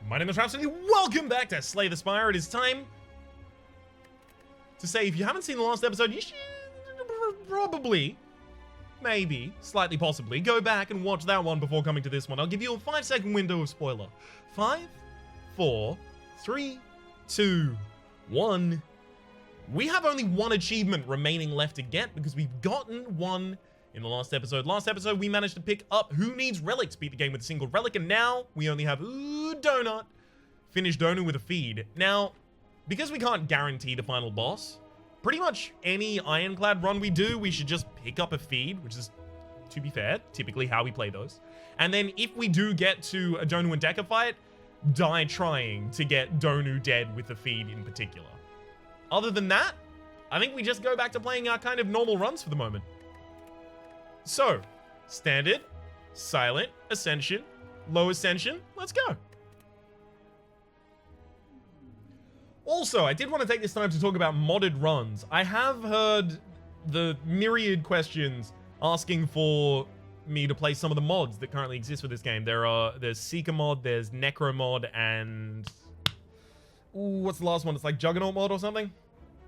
My name is Rhapsody. Welcome back to Slay the Spire. It is time to say, if you haven't seen the last episode, you should probably, maybe, slightly possibly, go back and watch that one before coming to this one. I'll give you a 5-second window of spoiler. 5, 4, 3, 2, 1. We have only one achievement remaining left to get because we've gotten one in the last episode. Last episode, we managed to pick up Who Needs Relics, beat the game with a single relic, and now we only have Donut, finish Donut with a feed. Now, because we can't guarantee the final boss, pretty much any Ironclad run we do, we should just pick up a feed, which is, to be fair, typically how we play those. And then if we do get to a Donu and Deca fight, die trying to get Donu dead with a feed in particular. Other than that, I think we just go back to playing our kind of normal runs for the moment. So, Standard, Silent, Ascension, Low Ascension, let's go. Also, I did want to take this time to talk about modded runs. I have heard the myriad questions asking for me to play some of the mods that currently exist for this game. There's Seeker mod, there's Necro mod, and what's the last one? It's like Juggernaut mod or something?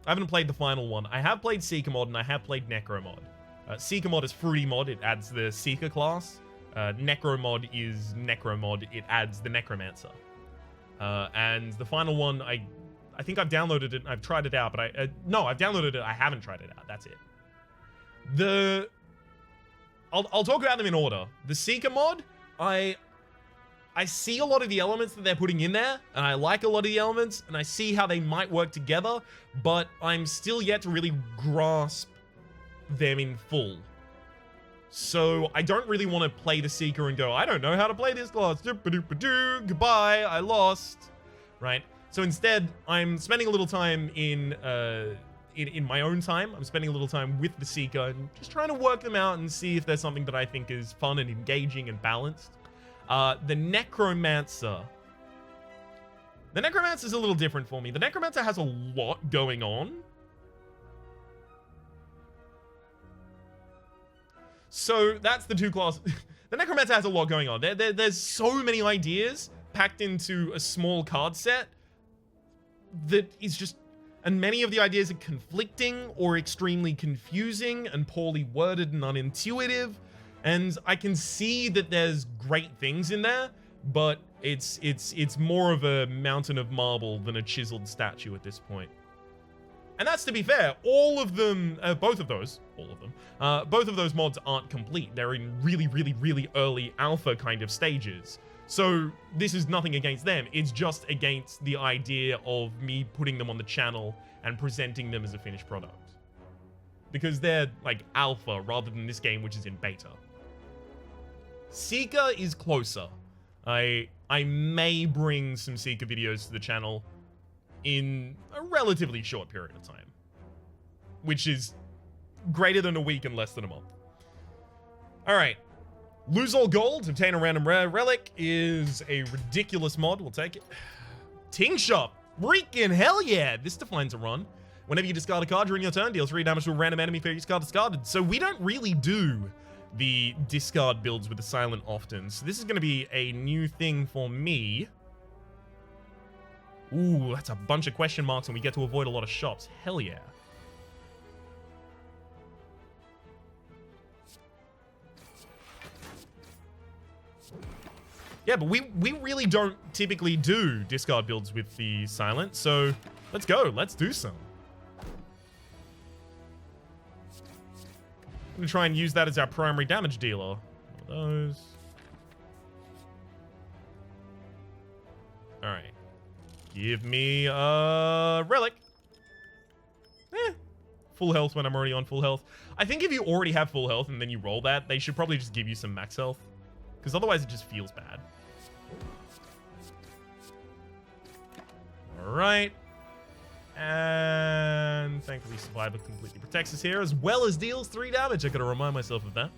I haven't played the final one. I have played Seeker mod and I have played Necro mod. Seeker mod is Fruity mod, it adds the Seeker class. Necro mod is Necro mod, it adds the Necromancer. And the final one, I think I've downloaded it, I've tried it out, but no, I've downloaded it, I haven't tried it out, that's it. I'll talk about them in order. The Seeker mod, I see a lot of the elements that they're putting in there, and I like a lot of the elements, and I see how they might work together, but I'm still yet to really grasp them in full. So I don't really want to play the Seeker and go, I don't know how to play this class. Goodbye, I lost. Right? So instead, I'm spending a little time in my own time. I'm spending a little time with the Seeker and just trying to work them out and see if there's something that I think is fun and engaging and balanced. The Necromancer. The Necromancer is a little different for me. The Necromancer has a lot going on. So that's the two classes. The Necromancer has a lot going on. There's so many ideas packed into a small card set that is just... And many of the ideas are conflicting or extremely confusing and poorly worded and unintuitive. And I can see that there's great things in there, but it's more of a mountain of marble than a chiseled statue at this point. And that's to be fair. All of them, both of those mods aren't complete. They're in really, really, really early alpha kind of stages. So this is nothing against them. It's just against the idea of me putting them on the channel and presenting them as a finished product. Because they're like alpha rather than this game, which is in beta. Seeker is closer. I may bring some Seeker videos to the channel in a relatively short period of time, which is greater than a week and less than a month. All right. Lose all gold, obtain a random rare relic is a ridiculous mod. We'll take it. Ting Shop. Freaking hell yeah. This defines a run. Whenever you discard a card during your turn, deal 3 damage to a random enemy for each card discarded. So we don't really do the discard builds with the Silent often. So this is going to be a new thing for me. Ooh, that's a bunch of question marks and we get to avoid a lot of shops. Hell yeah. Yeah, but we really don't typically do discard builds with the Silent, so let's go. Let's do some. I'm gonna try and use that as our primary damage dealer. One of those. All right. Give me a relic. Full health when I'm already on full health. I think if you already have full health and then you roll that, they should probably just give you some max health. Because otherwise it just feels bad. Alright. And thankfully Survivor completely protects us here, as well as deals 3 damage. I gotta remind myself of that.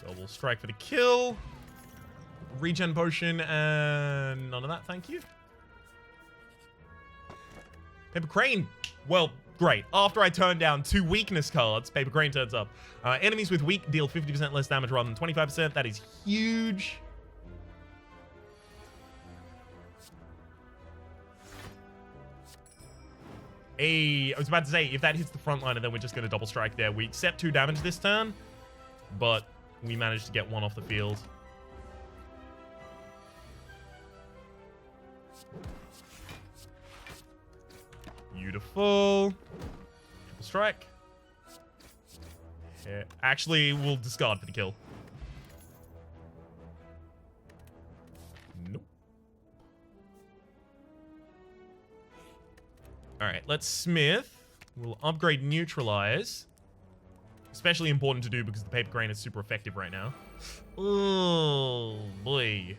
Double strike for the kill. Regen potion and none of that, thank you. Paper crane. Well, Great. After I turn down 2 weakness cards, Paper Crane turns up. Enemies with weak deal 50% less damage rather than 25%. That is huge. I was about to say, if that hits the front line, and then we're just going to double strike there. We accept 2 damage this turn, but we managed to get 1 off the field. Beautiful. Triple strike. Yeah. Actually, we'll discard for the kill. Nope. Alright, let's smith. We'll upgrade neutralize. Especially important to do because the Paper Crane is super effective right now. Oh, boy.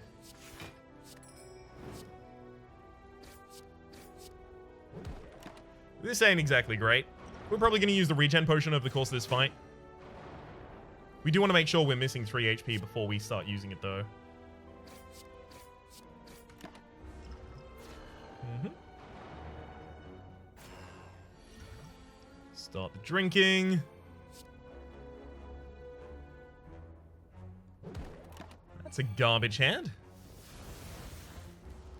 This ain't exactly great. We're probably going to use the regen potion over the course of this fight. We do want to make sure we're missing 3 HP before we start using it, though. Start the drinking. That's a garbage hand.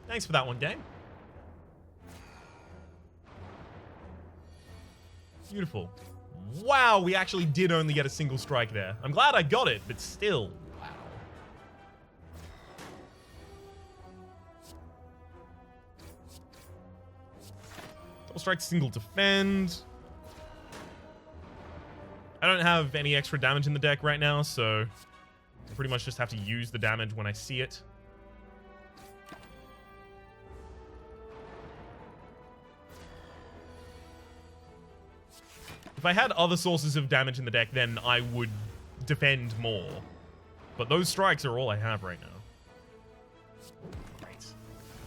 Thanks for that one, game. Beautiful. Wow, we actually did only get a single strike there. I'm glad I got it, but still. Wow. Double strike, single defend. I don't have any extra damage in the deck right now, so I pretty much just have to use the damage when I see it. If I had other sources of damage in the deck, then I would defend more. But those strikes are all I have right now. Right.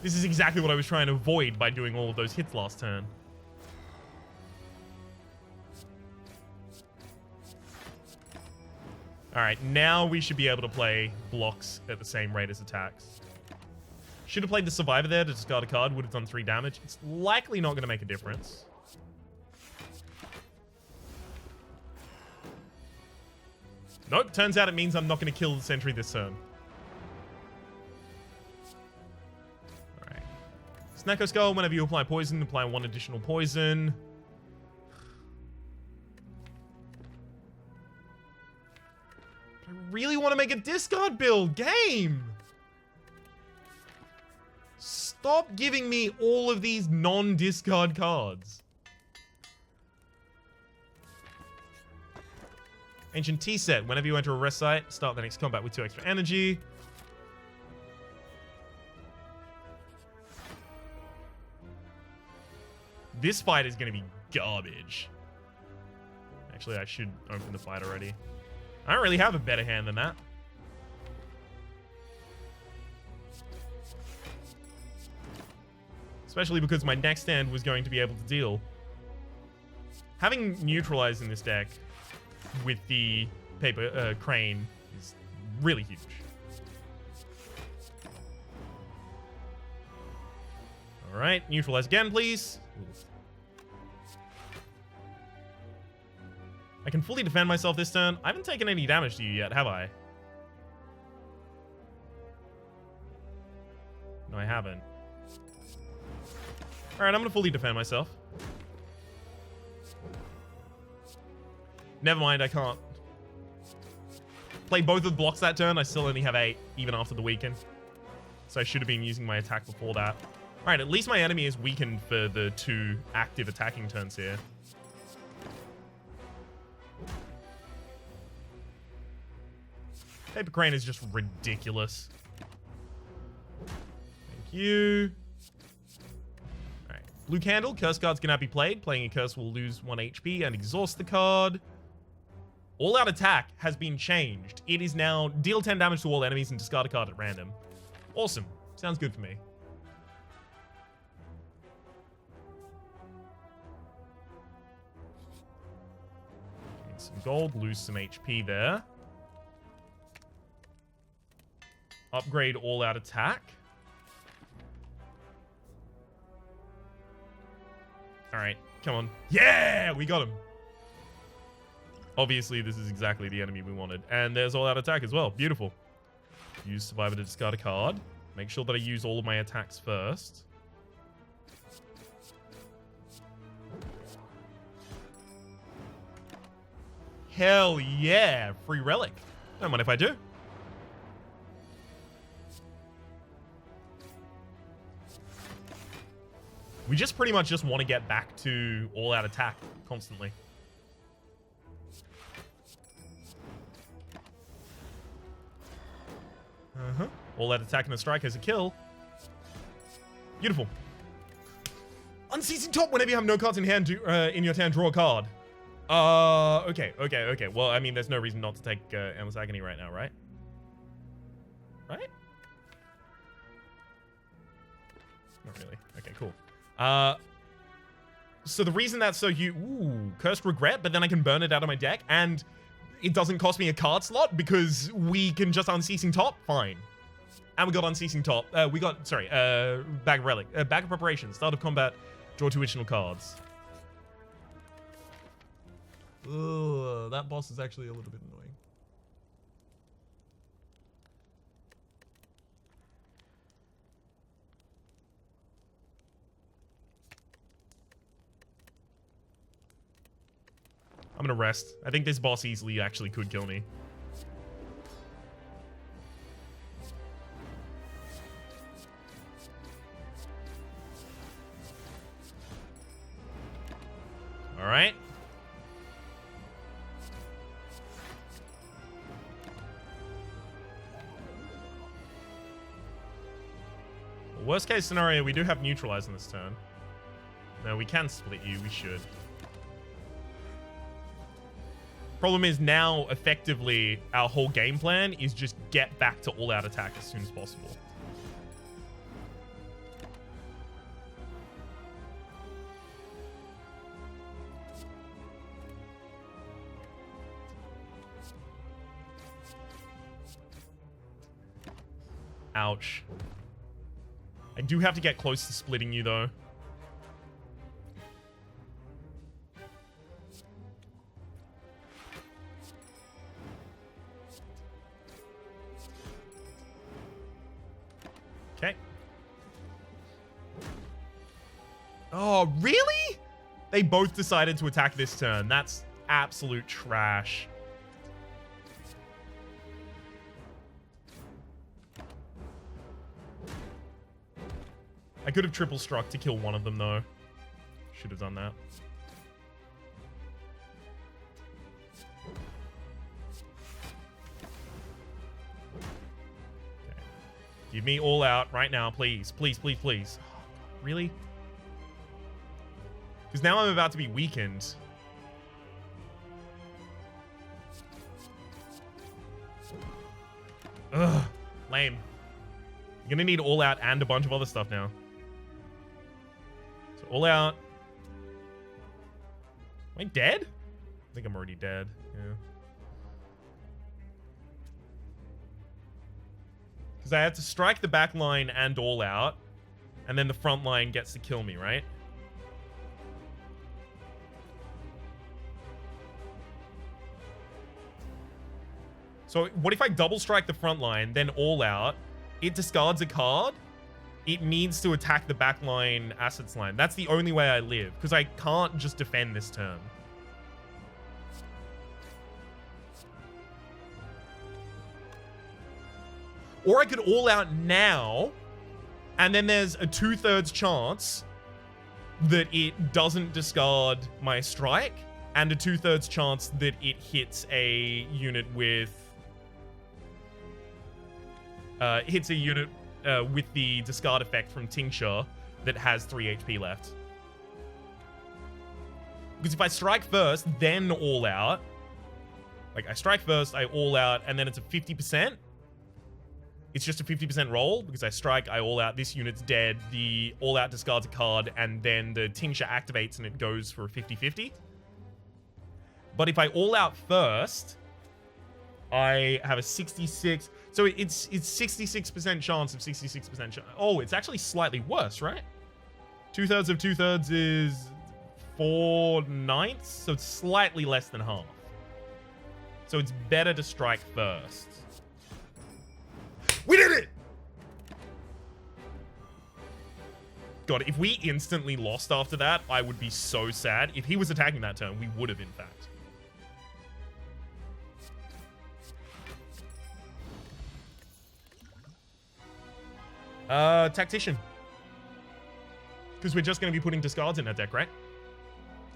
This is exactly what I was trying to avoid by doing all of those hits last turn. Alright, now we should be able to play blocks at the same rate as attacks. Should have played the Survivor there to discard a card, would have done 3 damage. It's likely not going to make a difference. Nope, turns out it means I'm not going to kill the sentry this turn. Alright. Snacko Skull, whenever you apply poison, apply 1 additional poison. I really want to make a discard build. Game! Stop giving me all of these non-discard cards. Ancient Tea Set. Whenever you enter a rest site, start the next combat with 2 extra energy. This fight is going to be garbage. Actually, I should open the fight already. I don't really have a better hand than that. Especially because my next stand was going to be able to deal. Having neutralized in this deck with the Paper Crane is really huge. Alright, neutralize again, please. I can fully defend myself this turn. I haven't taken any damage to you yet, have I? No, I haven't. Alright, I'm gonna fully defend myself. Never mind, I can't play both of the blocks that turn. I still only have 8, even after the weaken. So I should have been using my attack before that. Alright, at least my enemy is weakened for the 2 active attacking turns here. Paper Crane is just ridiculous. Thank you. Alright. Blue Candle. Curse cards cannot be played. Playing a curse will lose 1 HP and exhaust the card. All-out attack has been changed. It is now deal 10 damage to all enemies and discard a card at random. Awesome. Sounds good for me. Gain some gold, lose some HP there. Upgrade all-out attack. Alright. Come on. Yeah, we got him. Obviously, this is exactly the enemy we wanted. And there's all-out attack as well. Beautiful. Use Survivor to discard a card. Make sure that I use all of my attacks first. Hell yeah. Free relic. Don't mind if I do. We just pretty much just want to get back to all-out attack constantly. All-out attack and a strike has a kill. Beautiful. Unceasing top whenever you have no cards in hand. In your hand, draw a card. Okay. Well, I mean, there's no reason not to take Endless Agony right now, right? Right? Not really. Okay, cool. So the reason that's so huge... Ooh, Cursed Regret, but then I can burn it out of my deck, and it doesn't cost me a card slot because we can just Unceasing Top? Fine. And we got Unceasing Top. Bag of Relic. Bag of Preparation. Start of combat. Draw 2 additional cards. Ugh, that boss is actually a little bit annoying. I'm gonna rest. I think this boss easily actually could kill me. Alright. Worst case scenario, we do have Neutralize on this turn. No, we can split you. We should. Problem is now, effectively, our whole game plan is just get back to all-out attack as soon as possible. Ouch. I do have to get close to splitting you, though. Okay. Oh, really? They both decided to attack this turn. That's absolute trash. I could have triple struck to kill one of them, though. Should have done that. Okay. Give me all out right now, please. Please, please, please. Oh, really? Because now I'm about to be weakened. Ugh. Lame. You're gonna need all out and a bunch of other stuff now. So all out. Am I dead? I think I'm already dead. Yeah. Because I had to strike the back line and all out, and then the front line gets to kill me, right? So what if I double strike the front line, then all out, it discards a card, it needs to attack the backline assets line. That's the only way I live, because I can't just defend this turn. Or I could all out now, and then there's a 2/3 chance that it doesn't discard my strike, and a 2/3 chance that it hits a unit with with the discard effect from Tincture that has 3 HP left. Because if I strike first, then all out, like I strike first, I all out, and then it's a 50%. It's just a 50% roll, because I strike, I all out, this unit's dead, the all out discards a card, and then the Tincture activates and it goes for a 50-50. But if I all out first, I have a 66... So it's 66% chance of 66% chance. Oh, it's actually slightly worse, right? 2/3 of 2/3 is 4/9, so it's slightly less than half. So it's better to strike first. We did it! God, if we instantly lost after that, I would be so sad. If he was attacking that turn, we would have, in fact. Tactician. Because we're just going to be putting discards in our deck, right?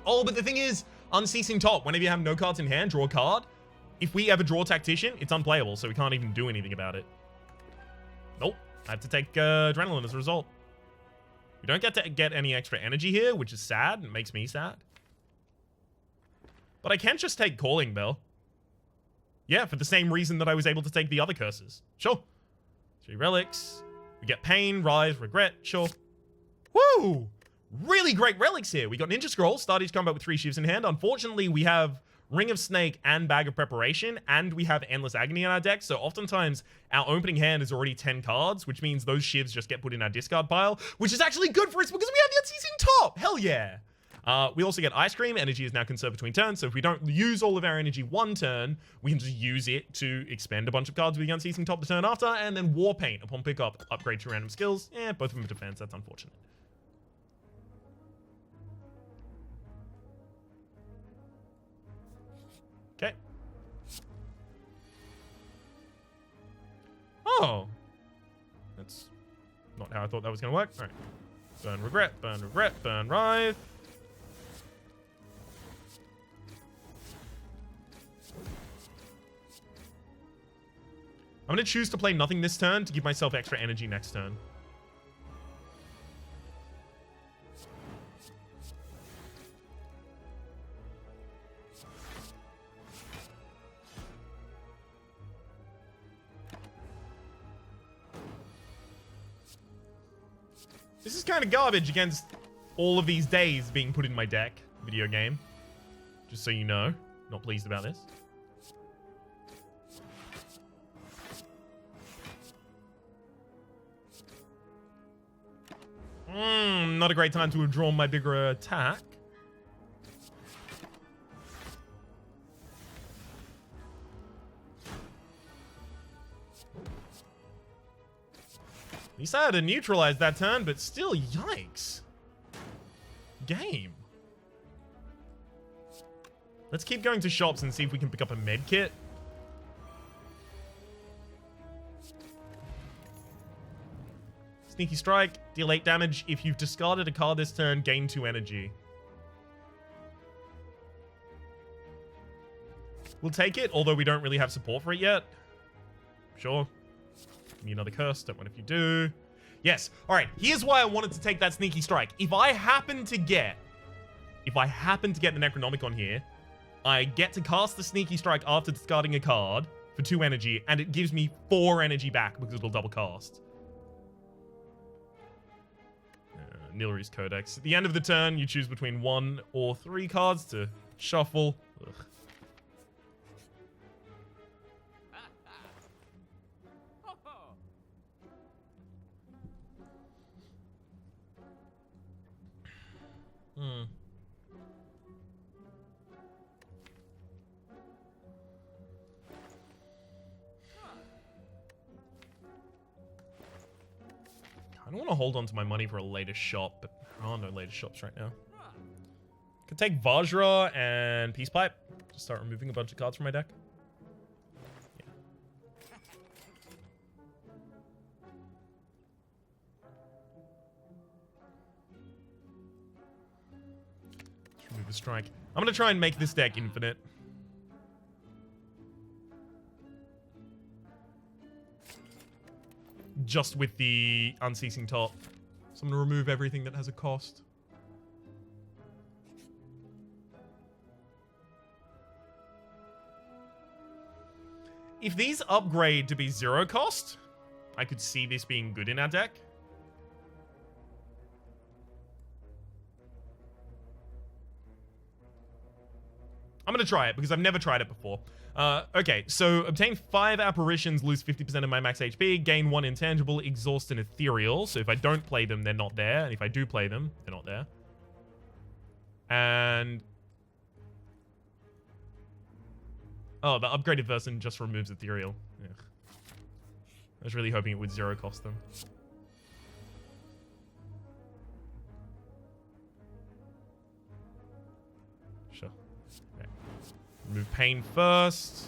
Oh, but the thing is, Unceasing Top. Whenever you have no cards in hand, draw a card. If we ever draw Tactician, it's unplayable, so we can't even do anything about it. Nope. I have to take Adrenaline as a result. We don't get to get any extra energy here, which is sad. It makes me sad. But I can just take Calling Bell. Yeah, for the same reason that I was able to take the other curses. Sure. 3 relics. We get Pain, Rise, Regret. Sure. Woo! Really great relics here. We got Ninja Scroll. Start each combat with 3 shifts in hand. Unfortunately, we have Ring of Snake and Bag of Preparation, and we have Endless Agony in our deck, so oftentimes our opening hand is already 10 cards, which means those shivs just get put in our discard pile, which is actually good for us because we have the Unceasing Top! Hell yeah! We also get Ice Cream. Energy is now conserved between turns, so if we don't use all of our energy one turn, we can just use it to expend a bunch of cards with the Unceasing Top the turn after, and then War Paint upon pickup, upgrade to random skills. Yeah, both of them are defense, that's unfortunate. Okay. Oh. That's not how I thought that was going to work. All right. Burn Regret, burn Writhe. I'm going to choose to play nothing this turn to give myself extra energy next turn. This is kind of garbage against all of these days being put in my deck, video game. Just so you know. Not pleased about this. Not a great time to have drawn my bigger attack. At least I had to neutralize that turn, but still, yikes. Game. Let's keep going to shops and see if we can pick up a med kit. Sneaky Strike, deal 8 damage. If you've discarded a card this turn, gain 2 energy. We'll take it, although we don't really have support for it yet. Sure. Give me another curse. Don't mind if you do. Yes. All right. Here's why I wanted to take that Sneaky Strike. If I happen to get the Necronomicon here, I get to cast the Sneaky Strike after discarding a card for 2 energy, and it gives me 4 energy back because it'll double cast. Nilari's Codex. At the end of the turn, you choose between 1 or 3 cards to shuffle. Ugh. I don't want to hold on to my money for a later shop, but there are no later shops right now. Could take Vajra and Peace Pipe. Just start removing a bunch of cards from my deck. Yeah. Let's remove a strike. I'm going to try and make this deck infinite. Just with the Unceasing Top. So I'm going to remove everything that has a cost. If these upgrade to be 0 cost, I could see this being good in our deck. I'm going to try it because I've never tried it before. Okay, so obtain 5 apparitions, lose 50% of my max HP, gain 1 intangible, exhaust and ethereal. So if I don't play them, they're not there. And if I do play them, they're not there. And... oh, the upgraded version just removes Ethereal. Ugh. I was really hoping it would zero cost them. Sure. Okay. Remove pain first.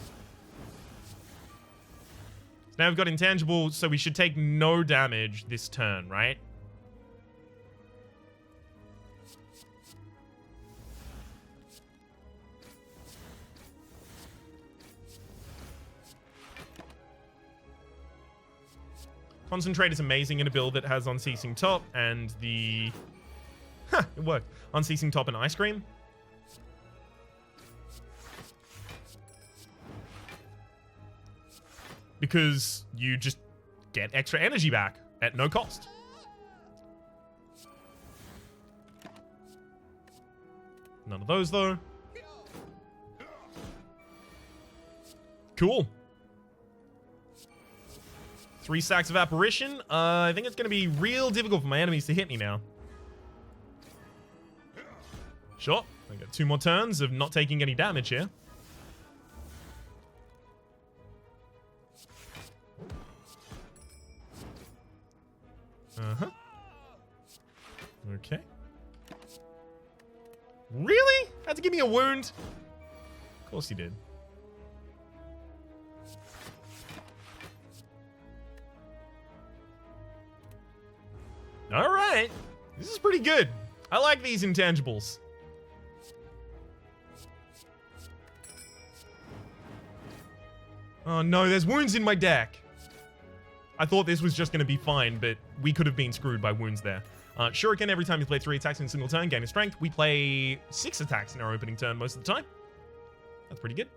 So now we've got intangible, so we should take no damage this turn, right? Concentrate is amazing in a build that has Unceasing Top and the... ha! It worked. Unceasing Top and Ice Cream. Because you just get extra energy back at no cost. None of those, though. Cool. 3 stacks of Apparition. I think it's going to be real difficult for my enemies to hit me now. Sure. I got 2 more turns of not taking any damage here. Uh-huh. Okay. Really? Had to give me a wound? Of course he did. Alright. This is pretty good. I like these intangibles. Oh no, there's wounds in my deck. I thought this was just going to be fine, but we could have been screwed by wounds there. Shuriken, every time you play 3 attacks in a single turn, gain a strength. We play 6 attacks in our opening turn most of the time. That's pretty good.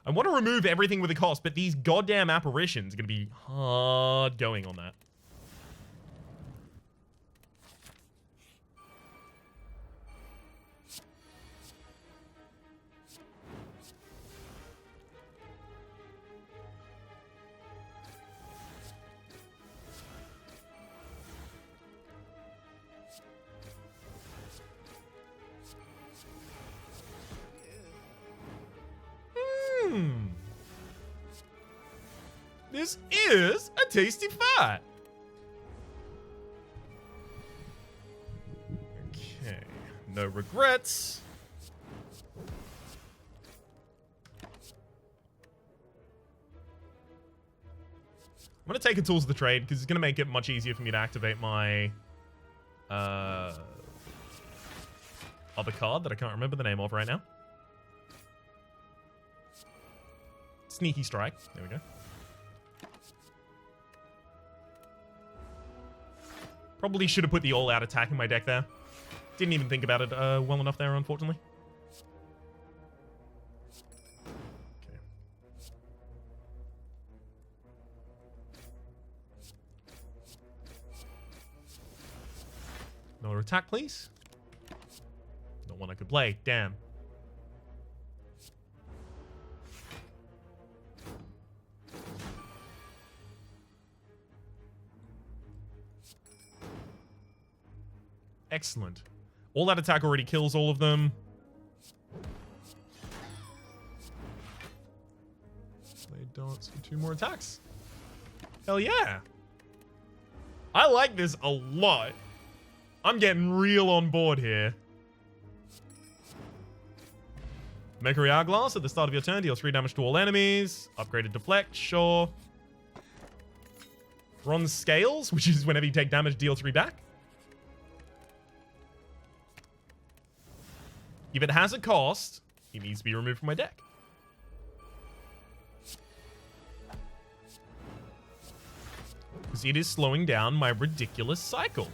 I want to remove everything with a cost, but these goddamn apparitions are going to be hard going on that. This is a tasty fight. Okay, no regrets. I'm going to take a Tools of the Trade because it's going to make it much easier for me to activate my other card that I can't remember the name of right now. Sneaky Strike. There we go. Probably should have put the all-out attack in my deck there. Didn't even think about it well enough there, unfortunately. Okay. Another attack, please. Not one I could play. Damn. Excellent. All that attack already kills all of them. Blade darts for 2 more attacks. Hell yeah. I like this a lot. I'm getting real on board here. Mercury Hourglass at the start of your turn. Deal 3 damage to all enemies. Upgraded Deflect, sure. Bronze Scales, which is whenever you take damage, deal 3 back. If it has a cost, it needs to be removed from my deck. Because it is slowing down my ridiculous cycle.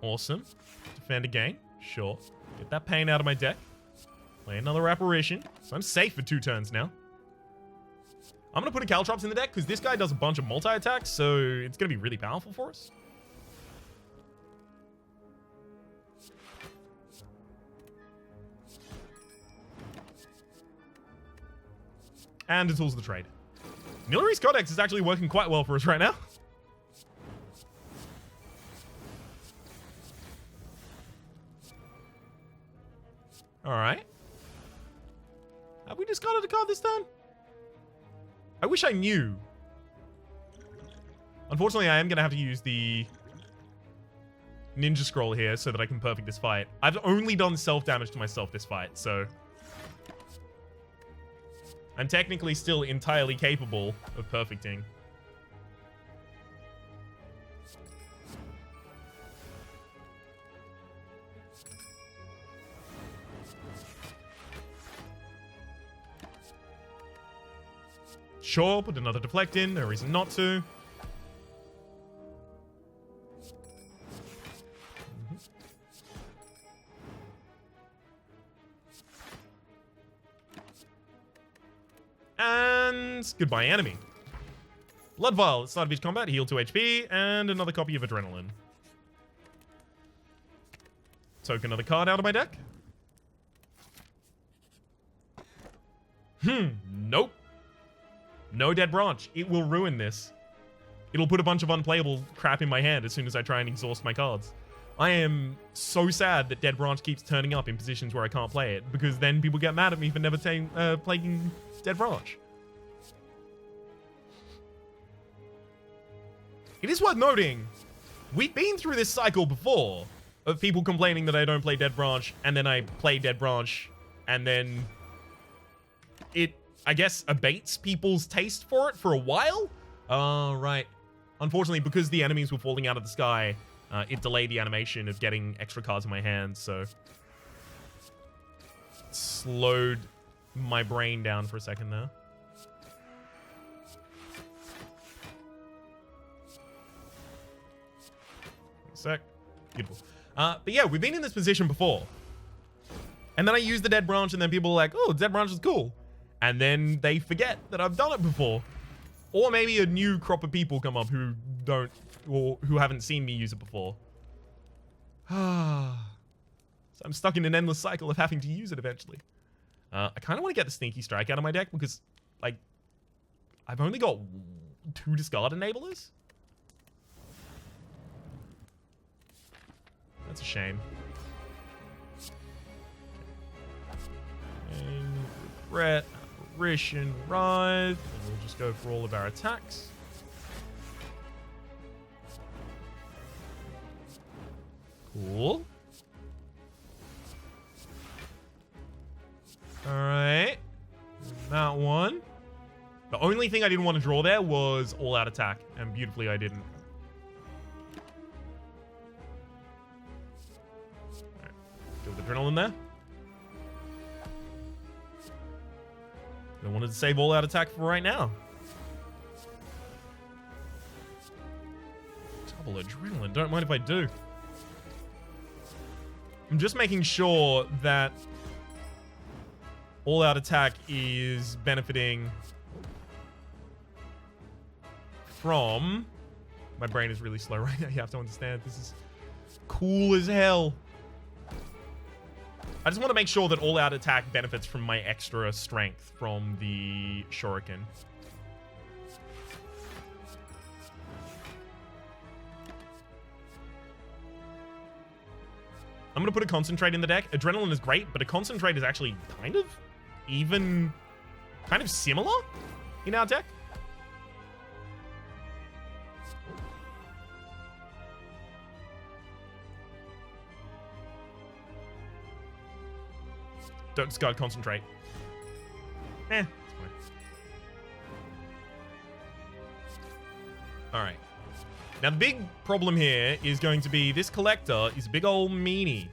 Awesome. Defend again. Sure. Get that pain out of my deck. Play another Apparition. So I'm safe for 2 turns now. I'm going to put a Caltrops in the deck because this guy does a bunch of multi-attacks, so it's going to be really powerful for us. And it Tools of the Trade. Nilari's Codex is actually working quite well for us right now. Alright. Have we discarded a card this turn? I wish I knew. Unfortunately, I am going to have to use the Ninja Scroll here so that I can perfect this fight. I've only done self-damage to myself this fight, so I'm technically still entirely capable of perfecting. Sure, put another deflect in, no reason not to. And goodbye, enemy. Blood Vial at start of each combat, heal 2 HP, and another copy of Adrenaline. Took another card out of my deck. Nope. No Dead Branch. It will ruin this. It'll put a bunch of unplayable crap in my hand as soon as I try and exhaust my cards. I am so sad that Dead Branch keeps turning up in positions where I can't play it, because then people get mad at me for never playing Dead Branch. It is worth noting, we've been through this cycle before of people complaining that I don't play Dead Branch, and then I play Dead Branch, and then it, I guess, abates people's taste for it for a while? Right. Unfortunately, because the enemies were falling out of the sky, it delayed the animation of getting extra cards in my hands, so it slowed my brain down for a second there. Sec. Beautiful. But yeah, we've been in this position before. And then I use the Dead Branch, and then people are like, oh, Dead Branch is cool. And then they forget that I've done it before. Or maybe a new crop of people come up who don't, or who haven't seen me use it before. So I'm stuck in an endless cycle of having to use it eventually. I kind of want to get the Sneaky Strike out of my deck because, like, I've only got 2 discard enablers. That's a shame. And regret, apparition, rise, and we'll just go for all of our attacks. Cool. Alright. That one. The only thing I didn't want to draw there was all-out attack, and beautifully I didn't. Alright. Get the adrenaline there. I wanted to save all-out attack for right now. Double adrenaline. Don't mind if I do. I'm just making sure that all-out attack is benefiting from... My brain is really slow right now. You have to understand. This is cool as hell. I just want to make sure that all-out attack benefits from my extra strength from the Shuriken. I'm going to put a Concentrate in the deck. Adrenaline is great, but a Concentrate is actually kind of similar in our deck. Don't discard Concentrate. It's fine. Alright. Now, the big problem here is going to be this Collector is a big old meanie.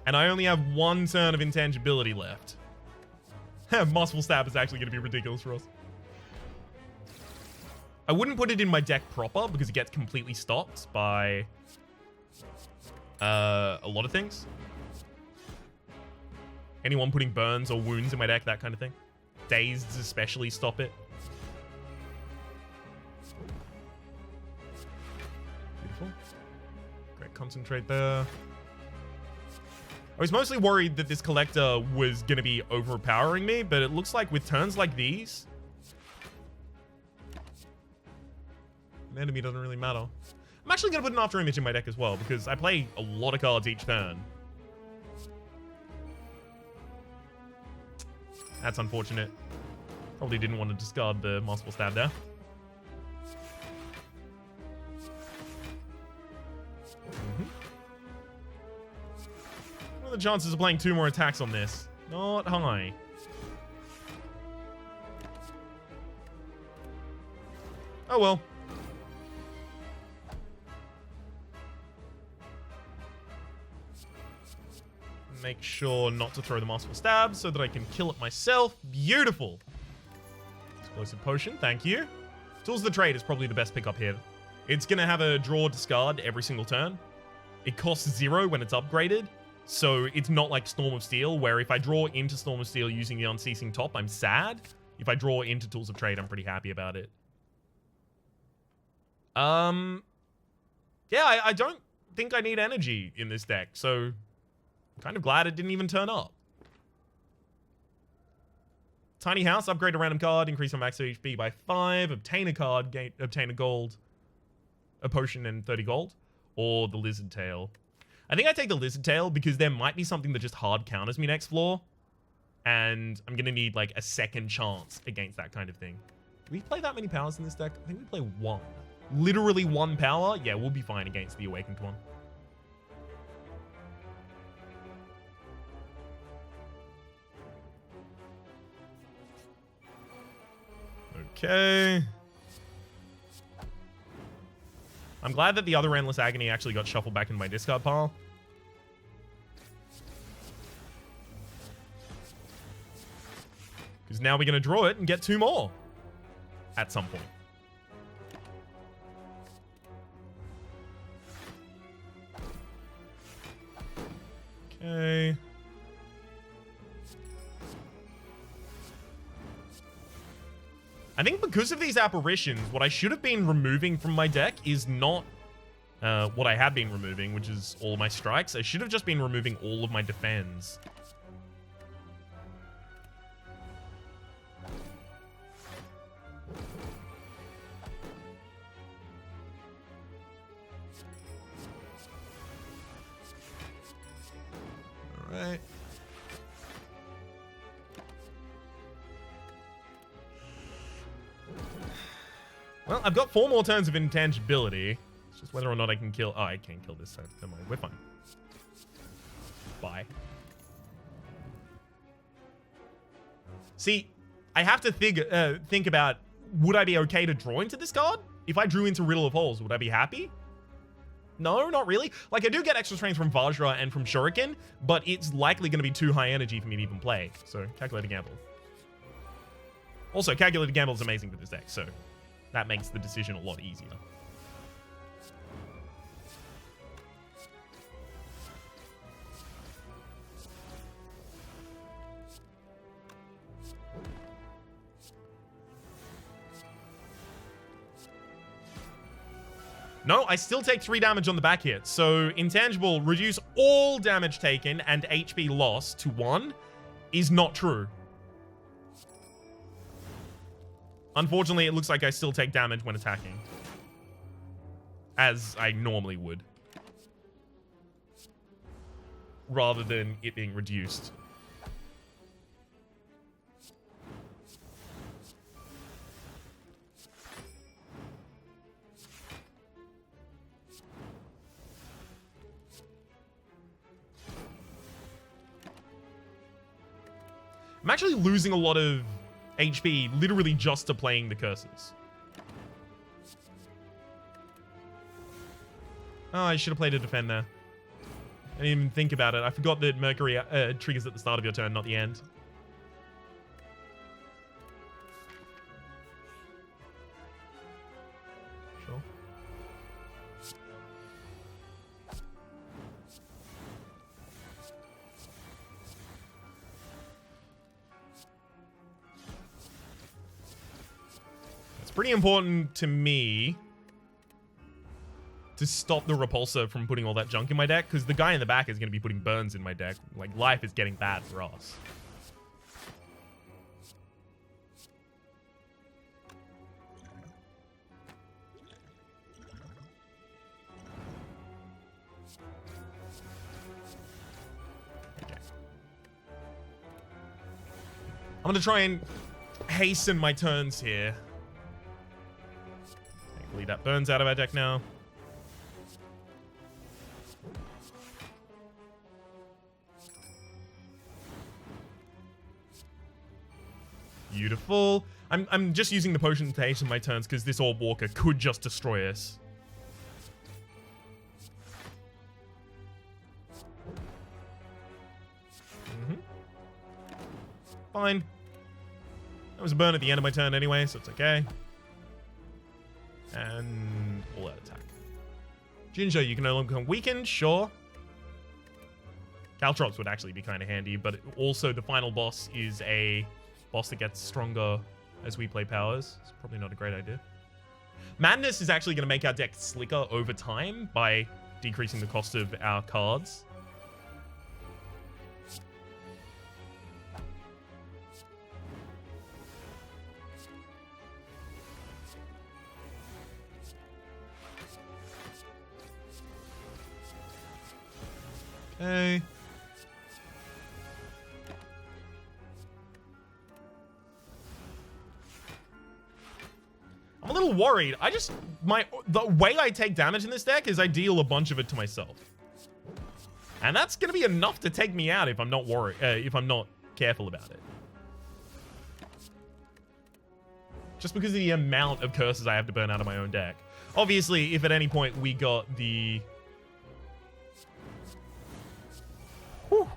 And I only have 1 turn of intangibility left. Mossful Stab is actually going to be ridiculous for us. I wouldn't put it in my deck proper because it gets completely stopped by a lot of things. Anyone putting burns or wounds in my deck, that kind of thing. Dazed especially stop it. Beautiful. Great Concentrate there. I was mostly worried that this collector was going to be overpowering me, but it looks like with turns like these, enemy doesn't really matter. I'm actually going to put an after image in my deck as well, because I play a lot of cards each turn. That's unfortunate. Probably didn't want to discard the Masterful Stab there. What are the chances of playing 2 more attacks on this? Not high. Oh well. Make sure not to throw the Masterful Stab so that I can kill it myself. Beautiful. Explosive Potion, thank you. Tools of the Trade is probably the best pickup here. It's going to have a draw discard every single turn. It costs 0 when it's upgraded. So it's not like Storm of Steel, where if I draw into Storm of Steel using the Unceasing Top, I'm sad. If I draw into Tools of Trade, I'm pretty happy about it. Yeah, I don't think I need energy in this deck, so I'm kind of glad it didn't even turn up. Tiny House, upgrade a random card, increase my max HP by 5, obtain a card, obtain a gold, a potion, and 30 gold. Or the Lizard Tail. I think I take the Lizard Tail because there might be something that just hard counters me next floor. And I'm going to need like a second chance against that kind of thing. Do we play that many powers in this deck? I think we play 1. Literally 1 power? Yeah, we'll be fine against the Awakened one. Okay. I'm glad that the other Endless Agony actually got shuffled back in my discard pile. Because now we're going to draw it and get 2 more. At some point. Okay. I think because of these apparitions, what I should have been removing from my deck is not what I have been removing, which is all my strikes. I should have just been removing all of my defends. All right. Well, I've got 4 more turns of intangibility. It's just whether or not I can kill... Oh, I can't kill this. So never mind. We're fine. Bye. See, I have to think about, would I be okay to draw into this card? If I drew into Riddle of Holes, would I be happy? No, not really. Like, I do get extra strength from Vajra and from Shuriken, but it's likely going to be too high energy for me to even play. So, Calculated Gamble. Also, Calculated Gamble is amazing for this deck, so... that makes the decision a lot easier. No, I still take 3 damage on the back hit. So, Intangible, reduce all damage taken and HP loss to 1 is not true. Unfortunately, it looks like I still take damage when attacking. As I normally would. Rather than it being reduced. I'm actually losing a lot of HP literally just to playing the curses. Oh, I should have played a defend there. I didn't even think about it. I forgot that Mercury triggers at the start of your turn, not the end. Sure. It's pretty important to me to stop the repulsor from putting all that junk in my deck, because the guy in the back is going to be putting burns in my deck. Like, life is getting bad for us. Okay. I'm going to try and hasten my turns here. Thankfully, that burns out of our deck now. Beautiful. I'm just using the potion to hasten my turns because this Orb Walker could just destroy us. Fine. That was a burn at the end of my turn anyway, so it's okay. And all out attack. Ginger, you can no longer become weakened, sure. Caltrops would actually be kind of handy, but also the final boss is a boss that gets stronger as we play powers. It's probably not a great idea. Madness is actually going to make our deck slicker over time by decreasing the cost of our cards. Okay. I'm a little worried. The way I take damage in this deck is I deal a bunch of it to myself. And that's going to be enough to take me out if I'm not if I'm not careful about it. Just because of the amount of curses I have to burn out of my own deck. Obviously, if at any point we got the... Whew.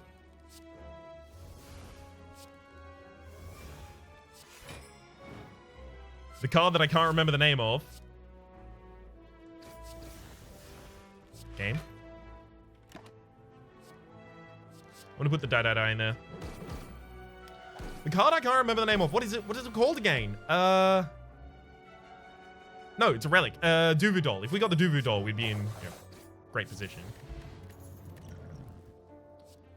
The card that I can't remember the name of. Game. I'm gonna put the die in there. The card I can't remember the name of. What is it? What is it called again? No, it's a relic. Duvu. If we got the Duvu doll, we'd be in great position.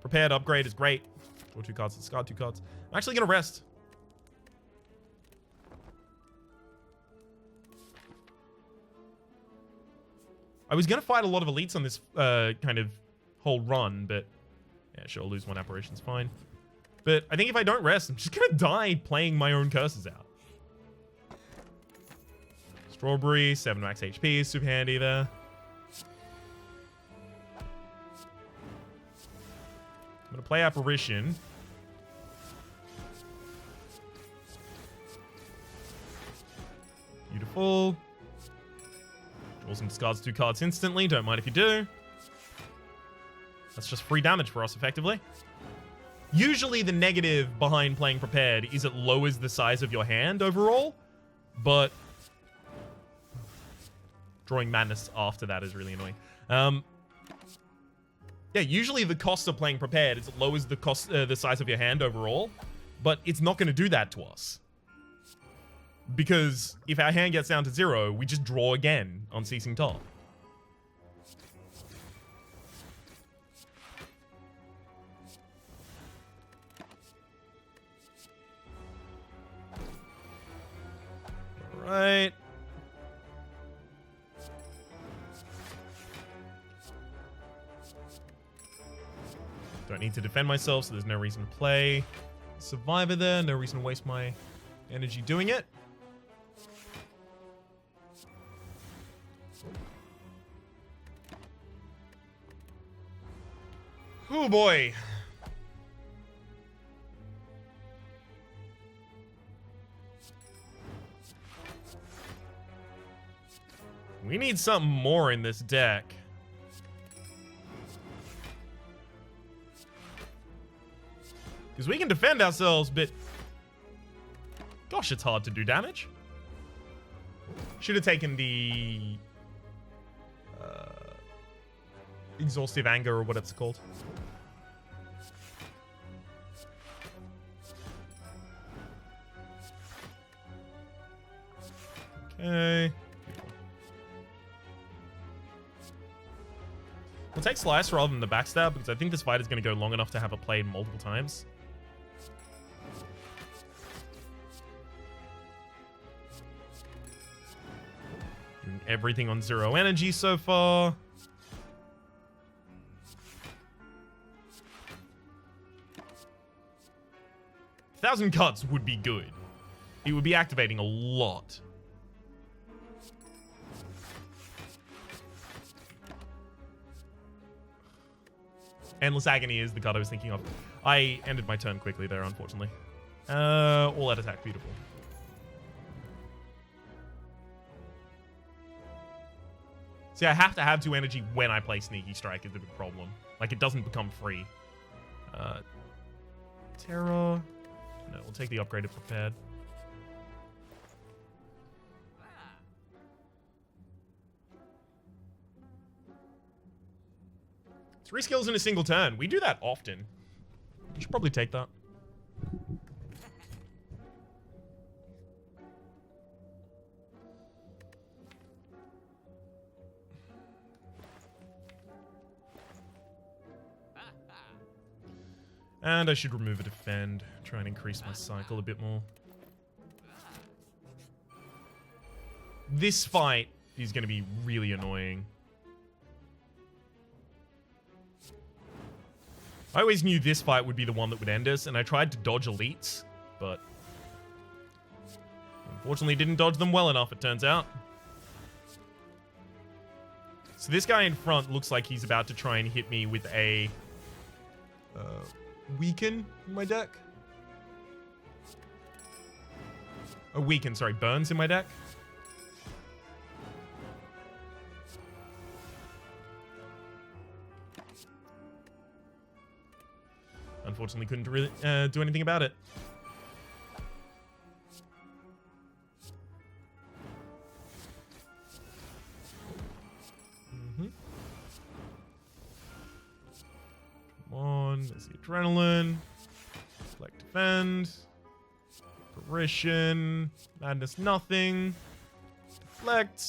Prepared upgrade is great. Draw 2 cards, discard 2 cards. I'm actually gonna rest. I was gonna fight a lot of elites on this kind of whole run, but yeah, sure, I'll lose 1 apparition's fine. But I think if I don't rest, I'm just gonna die playing my own curses out. Strawberry, 7 max HP is super handy there. I'm gonna play Apparition. Beautiful. Draw some discards 2 cards instantly. Don't mind if you do. That's just free damage for us, effectively. Usually the negative behind playing prepared is it lowers the size of your hand overall, but drawing madness after that is really annoying. Yeah, usually the cost of playing prepared is it lowers the size of your hand overall, but it's not going to do that to us. Because if our hand gets down to 0, we just draw again on ceasing top. Alright. Don't need to defend myself, so there's no reason to play Survivor there. No reason to waste my energy doing it. Oh boy. We need something more in this deck. Because we can defend ourselves, but gosh, it's hard to do damage. Should have taken the exhaustive anger or what it's called. Okay. We'll take Slice rather than the Backstab, because I think this fight is going to go long enough to have it played multiple times. Doing everything on 0 energy so far. Thousand cuts would be good. It would be activating a lot. Endless Agony is the card I was thinking of. I ended my turn quickly there, unfortunately. All out attack, beautiful. See, I have to have 2 energy when I play Sneaky Strike is a big problem. Like, it doesn't become free. Terror. No, we'll take the upgraded Prepared. Three skills in a single turn. We do that often. You should probably take that. And I should remove a defend. Try and increase my cycle a bit more. This fight is going to be really annoying. I always knew this fight would be the one that would end us, and I tried to dodge elites, but unfortunately didn't dodge them well enough, it turns out. So this guy in front looks like he's about to try and hit me with a weaken in my deck. A weaken, sorry, burns in my deck. Unfortunately, couldn't really do anything about it. Come on, there's the adrenaline. Select defend. Apparition. Madness, nothing. Deflect.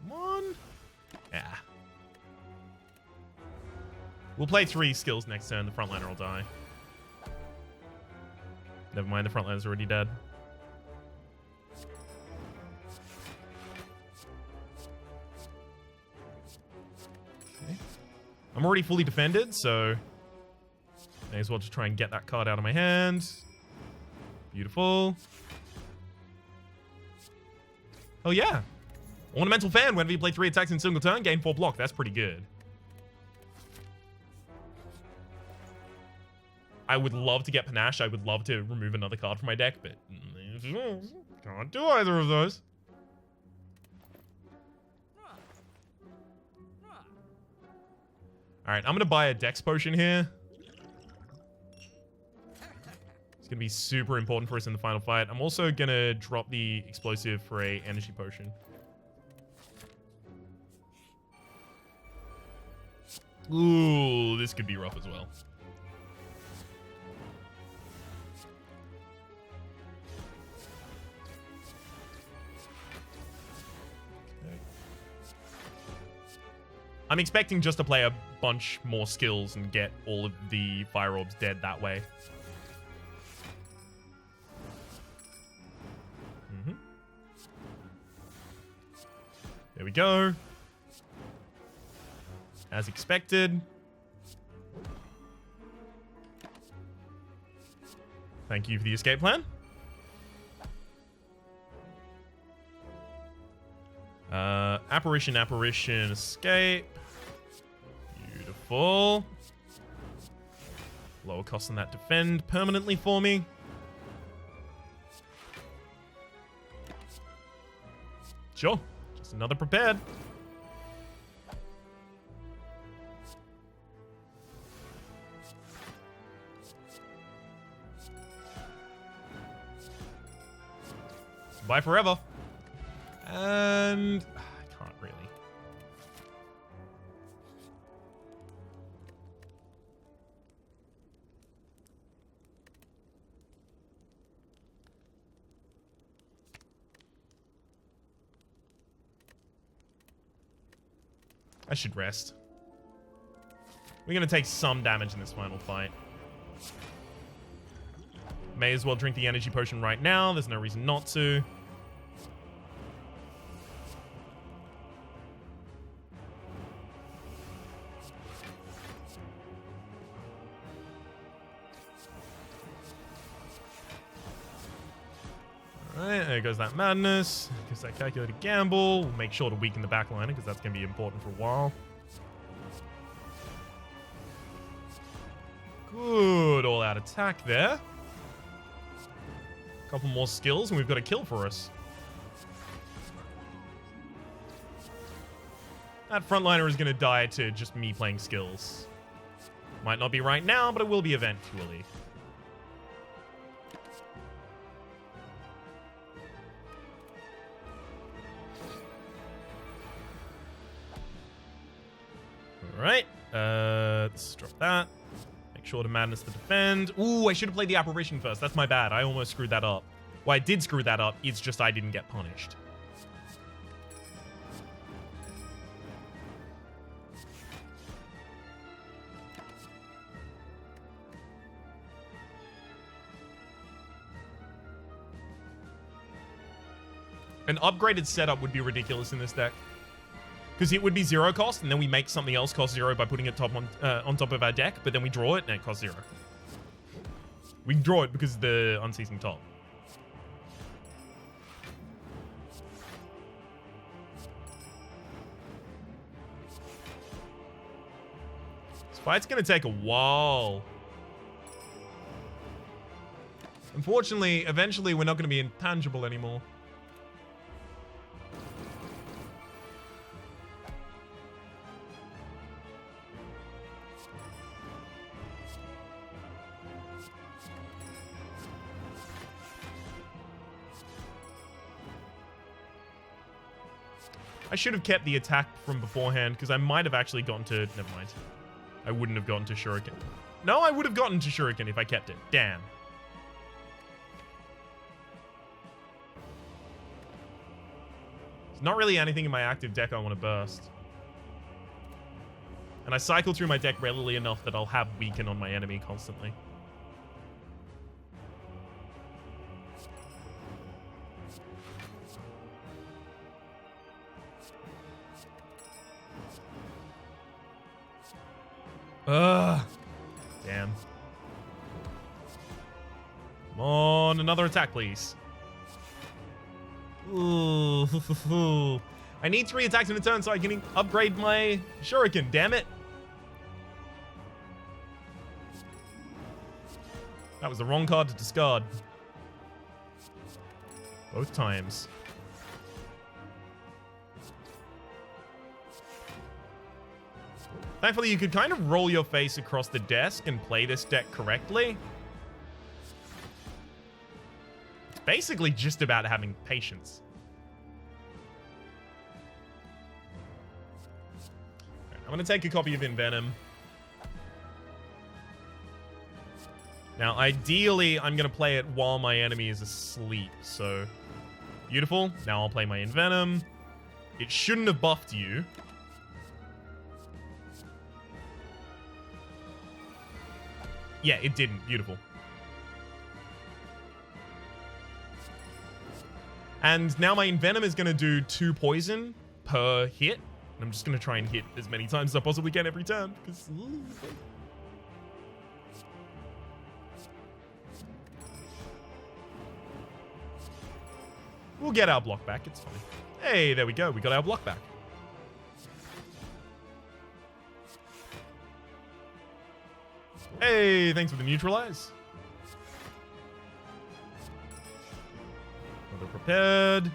Come on. Yeah. We'll play 3 skills next turn. The frontliner will die. Never mind, the frontliner's already dead. Okay. I'm already fully defended, so may as well just try and get that card out of my hand. Beautiful. Oh yeah. Ornamental Fan. Whenever you play 3 attacks in a single turn, gain 4 block. That's pretty good. I would love to get Panache. I would love to remove another card from my deck, but can't do either of those. Alright, I'm going to buy a Dex Potion here. It's going to be super important for us in the final fight. I'm also going to drop the Explosive for a Energy Potion. Ooh, this could be rough as well. I'm expecting just to play a bunch more skills and get all of the Fire Orbs dead that way. There we go. As expected. Thank you for the escape plan. Apparition, apparition, escape. Beautiful. Lower cost on that defend permanently for me. Sure. Just another prepared. Bye forever. And I can't really. I should rest. We're going to take some damage in this final fight. May as well drink the energy potion right now. There's no reason not to. Alright, there goes that madness. Gives that calculated gamble. We'll make sure to weaken the backliner because that's going to be important for a while. Good all-out attack there. Couple more skills and we've got a kill for us. That frontliner is going to die to just me playing skills. Might not be right now, but it will be eventually. Alright, let's drop that. Make sure to madness to defend. Ooh, I should have played the apparition first. That's my bad. I almost screwed that up. Well, I did screw that up. It's just I didn't get punished. An upgraded setup would be ridiculous in this deck. Because it would be 0 cost, and then we make something else cost 0 by putting it on top of our deck, but then we draw it, and it costs 0. We draw it because of the unceasing top. This fight's going to take a while. Unfortunately, eventually we're not going to be intangible anymore. I should have kept the attack from beforehand, because I might have actually gotten to... Never mind. I wouldn't have gotten to Shuriken. No, I would have gotten to Shuriken if I kept it. Damn. There's not really anything in my active deck I want to burst. And I cycle through my deck regularly enough that I'll have weaken on my enemy constantly. Ugh. Damn. Come on, another attack, please. Ooh. I need 3 attacks in a turn so I can upgrade my Shuriken, damn it. That was the wrong card to discard. Both times. Thankfully, you could kind of roll your face across the desk and play this deck correctly. It's basically just about having patience. Right, I'm going to take a copy of Envenom. Now, ideally, I'm going to play it while my enemy is asleep, so... Beautiful. Now I'll play my Envenom. It shouldn't have buffed you. Yeah, it didn't. Beautiful. And now my Envenom is going to do 2 poison per hit. And I'm just going to try and hit as many times as I possibly can every turn. Because... We'll get our block back. It's fine. Hey, there we go. We got our block back. Hey, thanks for the neutralize. Another prepared.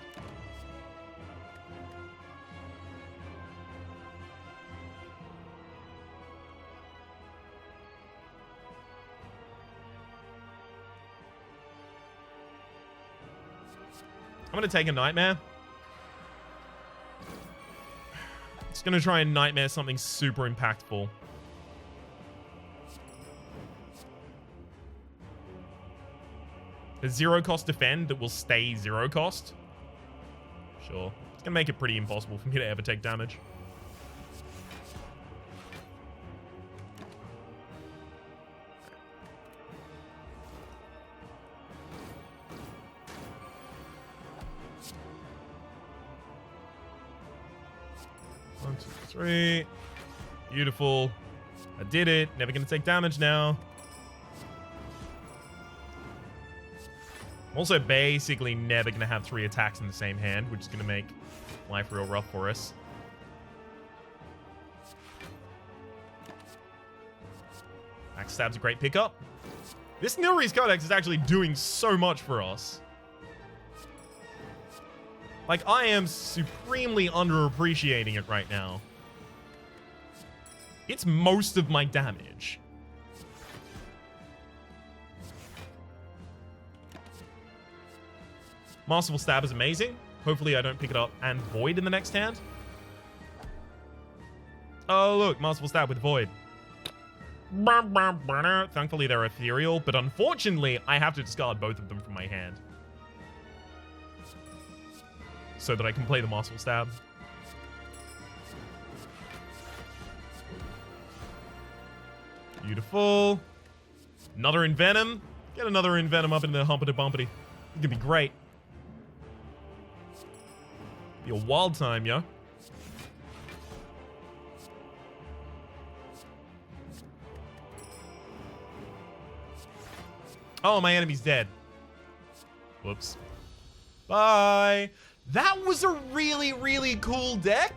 I'm going to take a Nightmare. It's going to try and Nightmare something super impactful. A 0 cost defend that will stay 0 cost. Sure. It's going to make it pretty impossible for me to ever take damage. 1, 2, 3. Beautiful. I did it. Never gonna take damage now. I'm also basically never gonna have 3 attacks in the same hand, which is gonna make life real rough for us. Backstab's a great pickup. This Nilri's Codex is actually doing so much for us. Like, I am supremely underappreciating it right now. It's most of my damage. Masterful Stab is amazing. Hopefully I don't pick it up and Void in the next hand. Oh, look, Masterful Stab with Void. Thankfully they're ethereal, but unfortunately I have to discard both of them from my hand so that I can play the Masterful Stab. Beautiful. Another Envenom. Get another Envenom up in the humpity bumpity. It's gonna be great. Be a wild time, yo. Oh, my enemy's dead. Whoops. Bye. That was a really, really cool deck.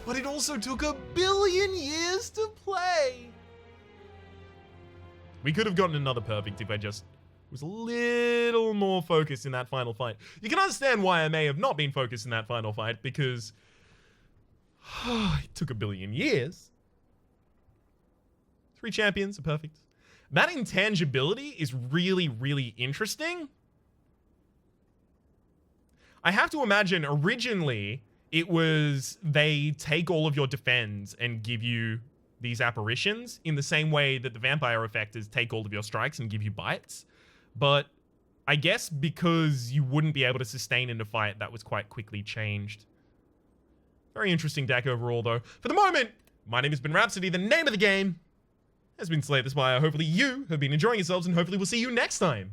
But it also took 1 billion years to play. We could have gotten another perfect if I just was a little more focused in that final fight. You can understand why I may have not been focused in that final fight, because it took 1 billion years. 3 champions are perfect. That intangibility is really, really interesting. I have to imagine originally it was they take all of your defends and give you these apparitions in the same way that the vampire effectors take all of your strikes and give you bites. But I guess because you wouldn't be able to sustain in a fight, that was quite quickly changed. Very interesting deck overall, though. For the moment, my name has been Rhapsody. The name of the game has been Slay the Spire. Hopefully you have been enjoying yourselves, and hopefully we'll see you next time.